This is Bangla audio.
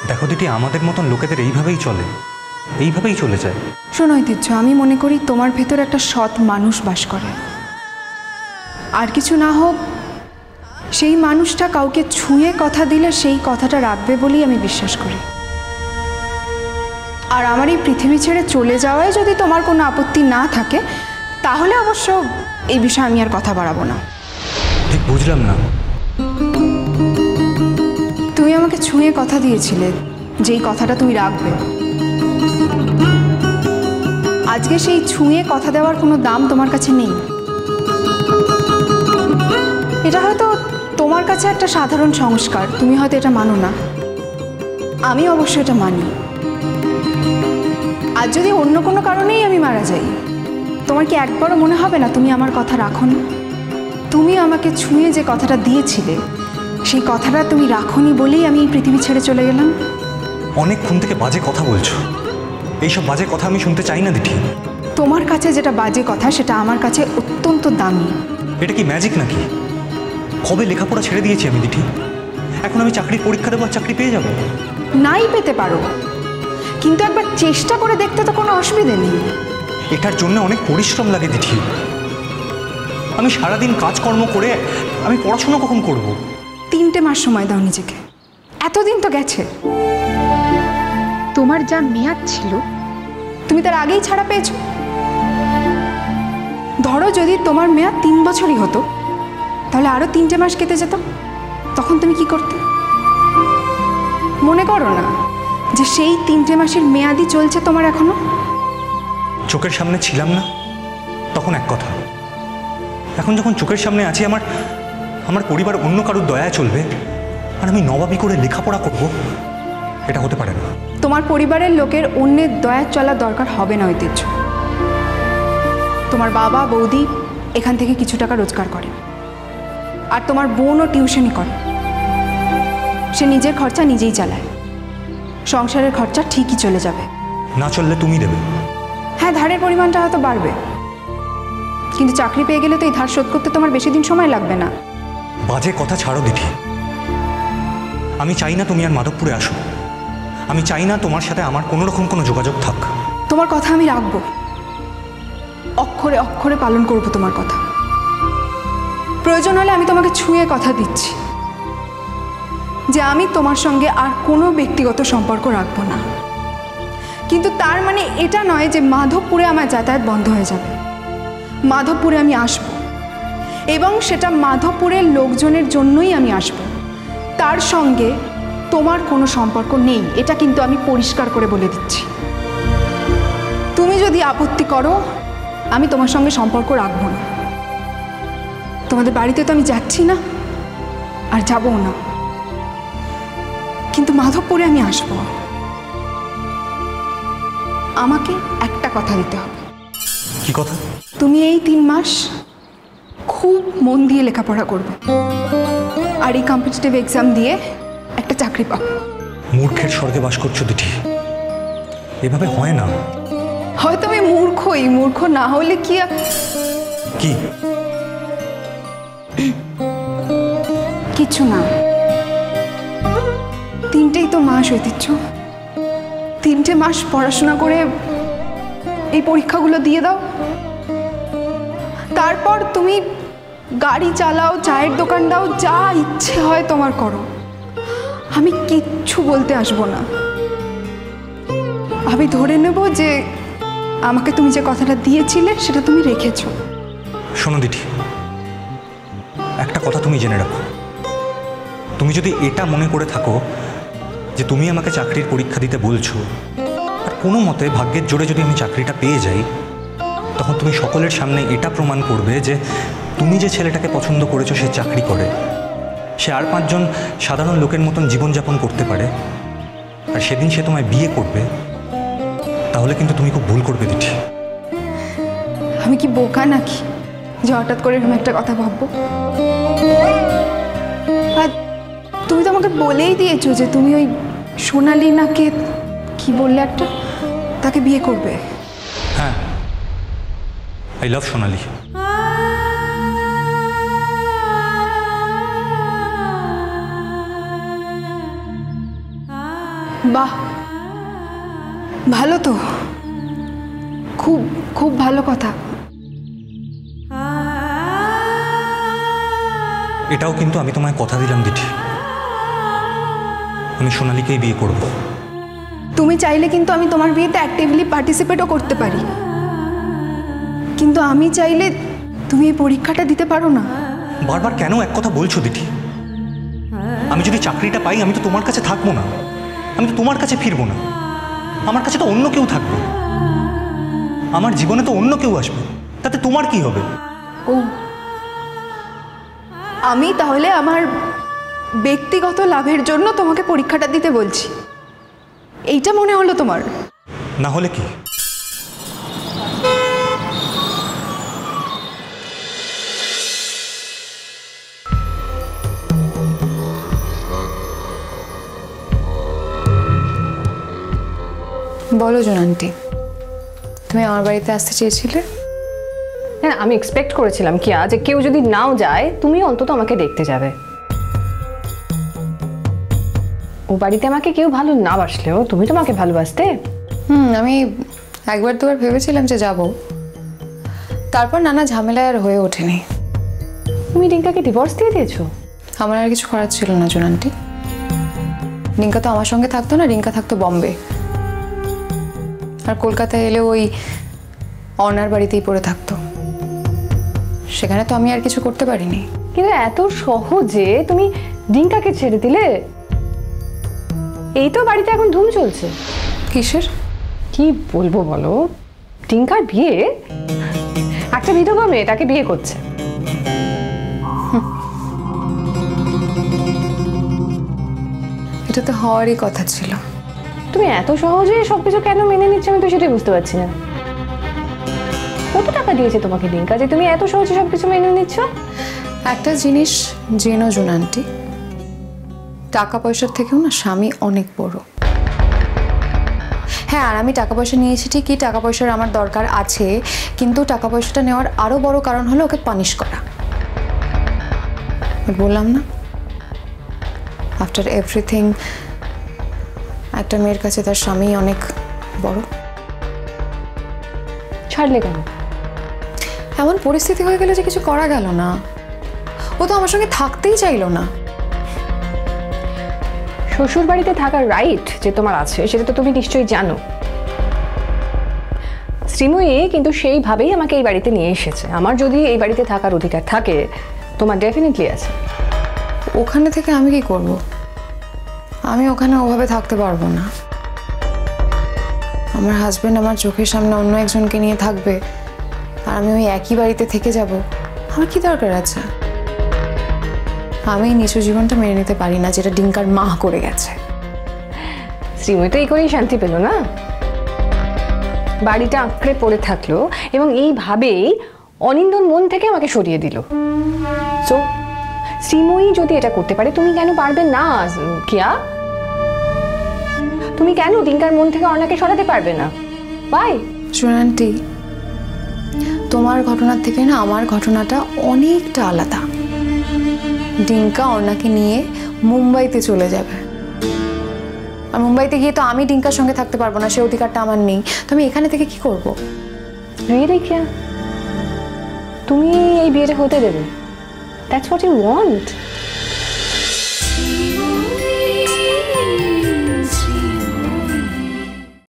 দেখো দিদি, আমাদের মতন লোকেদের এইভাবেই চলে, এইভাবেই চলে যায়। শোনো ঐতিহ্য, আমি মনে করি তোমার ভেতর একটা সৎ মানুষ বাস করে। আর কিছু না হোক, সেই মানুষটা কাউকে ছুঁয়ে কথা দিলে সেই কথাটা রাখবে বলেই আমি বিশ্বাস করি। আর আমার এই পৃথিবী ছেড়ে চলে যাওয়ায় যদি তোমার কোনো আপত্তি না থাকে, তাহলে অবশ্য এই বিষয়ে আমি আর কথা বাড়াবো না। ঠিক বুঝলাম না। তুমি আমাকে ছুঁয়ে কথা দিয়েছিলে যেই কথাটা তুমি রাখবে। আজকে সেই ছুঁয়ে কথা দেওয়ার কোনো দাম তোমার কাছে নেই। এটা হয়তো তোমার কাছে একটা সাধারণ সংস্কার, তুমি হয়তো এটা মানো না, আমি অবশ্য এটা মানি। আর যদি অন্য কোনো কারণেই আমি মারা যাই, তোমার কি একবারও মনে হবে না তুমি আমার কথা রাখোনি? তুমি আমাকে ছুঁয়ে যে কথাটা দিয়েছিলে, সেই কথাটা তুমি রাখোনি বলেই আমি এই পৃথিবী ছেড়ে চলে গেলাম। অনেকক্ষণ থেকে বাজে কথা বলছো, এইসব বাজে কথা আমি শুনতে চাই না দিঠি। তোমার কাছে যেটা বাজে কথা সেটা আমার কাছে অত্যন্ত দামি। এটা কি ম্যাজিক নাকি? কবে লেখাপড়া ছেড়ে দিয়েছি আমি দিঠি, এখন আমি চাকরির পরীক্ষা দেবো আর চাকরি পেয়ে যাবো? নাই পেতে পারো, কিন্তু একবার চেষ্টা করে দেখতে তো কোনো অসুবিধে নেই। এটার জন্য অনেক পরিশ্রম লাগে দিঠি। আমি সারাদিন কাজকর্ম করে আমি পড়াশোনা কখন করব? 3টে মাস সময় দাও নিজেকে, এতদিন তো গেছে। তোমার যা মেয়াদ ছিল তুমি তার আগেই ছাড়া পেয়েছো। ধরো যদি তোমার মেয়াদ 3 বছরই হতো, তাহলে আরো 3টে মাস কেটে যেত, তখন তুমি কি করতে? মনে করো না যে সেই 3টে মাসের মেয়াদই চলছে তোমার এখনো। চোখের সামনে ছিলাম না তখন এক কথা, এখন যখন চোখের সামনে আছি আমার পরিবার অন্য কারোর দয়ায় চলবে আর আমি নবাবী করে লেখাপড়া করব, এটা হতে পারে না। তোমার পরিবারের লোকের অন্যের দয়া চলা দরকার হবে না ঐতিহ্য। তোমার বাবা বৌদি এখান থেকে কিছু টাকা রোজগার করে, আর তোমার বোনও টিউশনি করে। সে নিজের খরচা নিজেই চালায়, সংসারের খরচা ঠিকই চলে যাবে। না চললে তুমি দেবে? হ্যাঁ, ধারের পরিমাণটা হয়তো বাড়বে, কিন্তু চাকরি পেয়ে গেলে তো এই ধার শোধ করতে তোমার বেশি দিন সময় লাগবে না। বাজে কথা ছাড়ো দিঠি। আমি চাই না তুমি আর মাধবপুরে আসো, আমি চাই না তোমার সাথে আমার কোনো রকম কোনো যোগাযোগ থাক। তোমার কথা আমি রাখবো, অক্ষরে অক্ষরে পালন করব তোমার কথা। প্রয়োজন হলে আমি তোমাকে ছুঁয়ে কথা দিচ্ছি যে আমি তোমার সঙ্গে আর কোনো ব্যক্তিগত সম্পর্ক রাখবো না। কিন্তু তার মানে এটা নয় যে মাধবপুরে আমার যাতায়াত বন্ধ হয়ে যাবে। মাধবপুরে আমি আসব, এবং সেটা মাধবপুরের লোকজনের জন্যই আমি আসব। তার সঙ্গে তোমার কোনো সম্পর্ক নেই, এটা কিন্তু আমি পরিষ্কার করে বলে দিচ্ছি। তুমি যদি আপত্তি করো, আমি তোমার সঙ্গে সম্পর্ক রাখবো না। তোমাদের বাড়িতে তো আমি যাচ্ছি না, আর যাবও না, কিন্তু মাধবপুরে আমি আসব। আমাকে একটা কথা দিতে হবে। কি কথা? তুমি এই 3 মাস খুব মন দিয়ে লেখাপড়া করবে, আর এই কম্পিটিটিভ এক্সাম দিয়ে একটা চাকরি পাবে। মূর্খের স্বর্গে বাস করছো দিঠি, এভাবে হয় না। হয়তো আমি মূর্খই, মূর্খ না হলে কি কি? কিছু না, 3টেই তো মাস ঐতিহ্য। 3টে মাস পড়াশোনা করে এই পরীক্ষাগুলো দিয়ে দাও, তারপর তুমি গাড়ি চালাও, চায়ের দোকান দাও, যা ইচ্ছে হয় তোমার করো, আমি কিচ্ছু বলতে আসবো না। আমি ধরে নেব যে আমাকে তুমি যে কথাটা দিয়েছিলে সেটা তুমি রেখেছো। শোনো দিঠি, একটা কথা তুমি জেনে রাখো, তুমি যদি এটা মনে করে থাকো যে তুমি আমাকে চাকরির পরীক্ষা দিতে বলছো, আর কোনো মতে ভাগ্যের জোরে যদি আমি চাকরিটা পেয়ে যাই, তখন তুমি সকলের সামনে এটা প্রমাণ করবে যে তুমি যে ছেলেটাকে পছন্দ করেছো সে চাকরি করে, সে আর 5 জন সাধারণ লোকের মতন জীবনযাপন করতে পারে, আর সেদিন সে তোমায় বিয়ে করবে, তাহলে কিন্তু তুমি খুব ভুল করবে দিঠি। আমি কি বোকা নাকি যে হঠাৎ করে এরকম একটা কথা ভাববো? আর তুমি তো আমাকে বলেই দিয়েছো যে তুমি ওই সোনালি নাকে কি বললে একটা, তাকে বিয়ে করবে। হ্যাঁ, আই লাভ সোনালি। বাহ, ভালো তো, খুব খুব ভালো কথা। এটাও কিন্তু আমি তোমায় কথা দিলাম দিঠি, আমি সোনালীকেই বিয়ে করব। তুমি চাইলে কিন্তু আমি তোমার বিয়েতে অ্যাক্টিভলি পার্টিসিপেটও করতে পারি, কিন্তু আমি চাইলে তুমি এই পরীক্ষাটা দিতে পারো না। বারবার কেন এক কথা বলছো দিঠি? আমি যদি চাকরিটা পাই আমি তো তোমার কাছে থাকবো না, আমি তো তোমার কাছে ফিরবো না, আমার কাছে তো অন্য কেউ থাকবে, আমার জীবনে তো অন্য কেউ আসবে, তাতে তোমার কি হবে? ও, আমি তাহলে আমার ব্যক্তিগত লাভের জন্য তোমাকে পরীক্ষাটা দিতে বলছি, এইটা মনে হলো তোমার? না হলে কি? বলো জোনান্টি, তুমি আমার বাড়িতে আসতে চেয়েছিলে? হ্যাঁ, আমি এক্সপেক্ট করেছিলাম কি যে কেউ যদি নাও যায় তুমি অন্তত আমাকে দেখতে যাবে। ও বাড়িতে আমাকে কেউ ভালো না বাসলেও তুমি তোমাকে ভালোবাসতে। আমি একবার দুবার ভেবেছিলাম যে যাব, তারপর নানা ঝামেলায় আর হয়ে ওঠেনি। তুমি রিঙ্কাকে ডিভোর্স দিয়ে দিয়েছো? আমার আর কিছু করার ছিল না জোনান্টি। রিঙ্কা তো আমার সঙ্গে থাকতো না, রিঙ্কা থাকতো বম্বে, আর কলকাতায় এলে ওই অনার বাড়িতেই পড়ে থাকতো। সেখানে তো আমি আর কিছু করতে পারিনি। কিন্তু এত সহজে তুমি রিঙ্কাকে ছেড়ে দিলে? এই তো বাড়িতে এখন ধুম চলছে। কিসের? কি বলবো বলো, রিঙ্কার বিয়ে, একটা বিধবা মেয়ে তাকে বিয়ে করছে। এটা তো হওয়ারই কথা ছিল। তুমি এত সহজে সবকিছু কেন মেনে নিচ্ছ আমি তো সেটাই বুঝতে পারছি না। কত টাকা দিয়েছে তোমাকে রিঙ্কা যে তুমি এত সহজে সবকিছু মেনে নিচ্ছ? একটা জিনিস জেনো জোনান্টি, টাকা পয়সার থেকেও না স্বামী অনেক বড়। হ্যাঁ, আর আমি টাকা পয়সা নিয়েছি ঠিকই, টাকা পয়সার আমার দরকার আছে, কিন্তু টাকা পয়সাটা নেওয়ার আরো বড় কারণ হলো ওকে পানিশ করা। বললাম না, আফটার এভরিথিং একটা মেয়ের কাছে তার স্বামী অনেক বড়। ছাড়লে কেন? এমন পরিস্থিতি হয়ে গেলে যে কিছু করা গেল না। ও তো আমার সঙ্গে থাকতেই চাইলো না। শ্বশুর বাড়িতে থাকার রাইট যে তোমার আছে সেটা তো তুমি নিশ্চয়ই জানো। শ্রীময়ী কিন্তু সেইভাবেই আমাকে এই বাড়িতে নিয়ে এসেছে। আমার যদি এই বাড়িতে থাকার অধিকার থাকে তোমার ডেফিনেটলি আছে। ওখানে থেকে আমি কি করব? আমি ওখানে ওভাবে থাকতে পারবো না। আমার হাজবেন্ড আমার চোখের সামনে অন্য একজনকে নিয়ে থাকবে, আর আমি ওই একই বাড়িতে থেকে যাব, আমার কি দরকার আছে? আমি নিচু জীবনটা মেনে নিতে পারি না, যেটা ডিঙ্কার মা করে গেছে। শ্রীময়ী তো এই করেই শান্তি পেল না, বাড়িটা আঁকড়ে পড়ে থাকলো এবং এইভাবেই অনিন্দর মন থেকে আমাকে সরিয়ে দিল। সো শ্রীময়ী যদি এটা করতে পারে তুমি কেন পারবে না কিয়া? তুমি কেন ডিঙ্কার মন থেকে অর্ণাকে সরাতে পারবে না? বাই জোনান্টি, তোমার ঘটনার থেকে না আমার ঘটনাটা অনেকটা আলাদা। ডিঙ্কা অর্ণাকে নিয়ে মুম্বাইতে চলে যাবে, আর মুম্বাইতে গিয়ে তো আমি ডিঙ্কার সঙ্গে থাকতে পারবো না, সে অধিকারটা আমার নেই। তো আমি এখানে থেকে কি করব? রিয়েলি কিয়া তুমি এই বিয়েটা হতে দেবে? That's what you want?